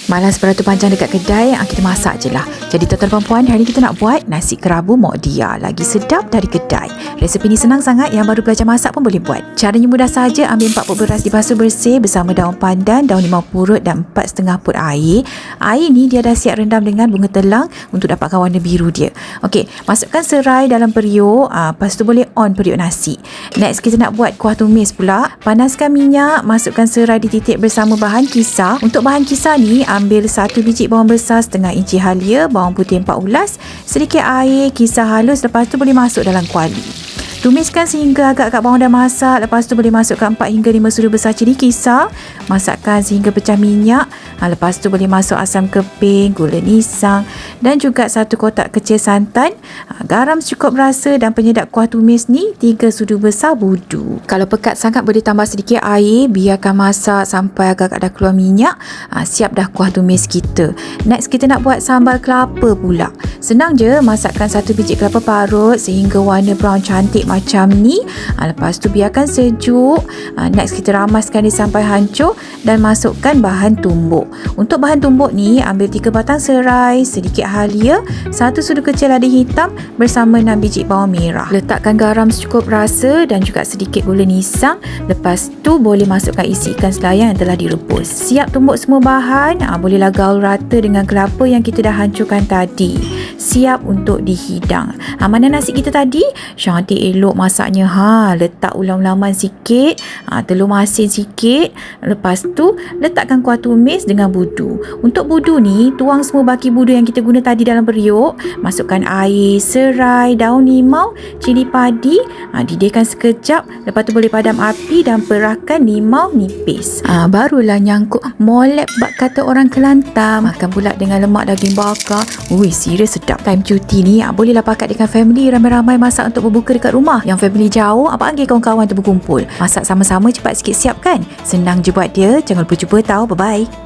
Malas beratur panjang dekat kedai, kita masak je lah. Jadi tuan-tuan perempuan, hari ni kita nak buat nasi kerabu Mak Dia. Lagi sedap dari kedai. Resep ni senang sangat, yang baru belajar masak pun boleh buat. Caranya mudah saja. Ambil 4 pot beras dibasuh bersih bersama daun pandan, daun limau purut dan 4,5 pot air. Air ni dia dah siap rendam dengan bunga telang untuk dapatkan warna biru dia. Okey, masukkan serai dalam periuk. Lepas tu boleh on periuk nasi. Next kita nak buat kuah tumis pula. Panaskan minyak, masukkan serai dititik bersama bahan kisar. Untuk bahan kisar ni, ambil 1 biji bawang besar setengah inci halia, bawang putih 4 ulas, sedikit air, kisar halus. Lepas tu boleh masuk dalam kuali. Tumiskan sehingga agak-agak bawang dah masak. Lepas tu boleh masukkan 4 hingga 5 sudu besar cili kisar. Masakkan sehingga pecah minyak. Lepas tu boleh masuk asam keping, gula nisang dan juga 1 kotak kecil santan. Garam secukup rasa dan penyedap kuah tumis ni 3 sudu besar budu. Kalau pekat sangat boleh tambah sedikit air. Biarkan masak sampai agak-agak dah keluar minyak. Siap dah kuah tumis kita. Next kita nak buat sambal kelapa pula. Senang je, masakkan 1 biji kelapa parut sehingga warna brown cantik macam ni. Lepas tu biarkan sejuk. Next kita ramaskan dia sampai hancur dan masukkan bahan tumbuk. Untuk bahan tumbuk ni, ambil 3 batang serai, sedikit halia, 1 sudu kecil lada hitam bersama 6 biji bawang merah. Letakkan garam secukup rasa dan juga sedikit gula nisang. Lepas tu boleh masukkan isi ikan selayang yang telah direbus. Siap tumbuk semua bahan. Bolehlah gaul rata dengan kelapa yang kita dah hancurkan tadi. Siap untuk dihidang. Mana nasi kita tadi? Cantik elok masaknya. Letak ulam-ulaman sikit, telur masin sikit. Lepas tu letakkan kuah tumis dengan budu. Untuk budu ni, tuang semua baki budu yang kita guna tadi dalam periuk. Masukkan air, serai, daun limau, cili padi. Didihkan sekejap. Lepas tu boleh padam api dan perahkan limau nipis. Barulah nyangkuk molek bak kata orang Kelantan. Makan pula dengan lemak daging bakar. Serius sedap. Time cuti ni bolehlah pakat dengan family, ramai-ramai masak untuk berbuka dekat rumah. Yang family jauh, panggil kawan-kawan tu berkumpul. Masak sama-sama, cepat sikit siap kan? Senang je buat dia. Jangan lupa cuba tau. Bye-bye.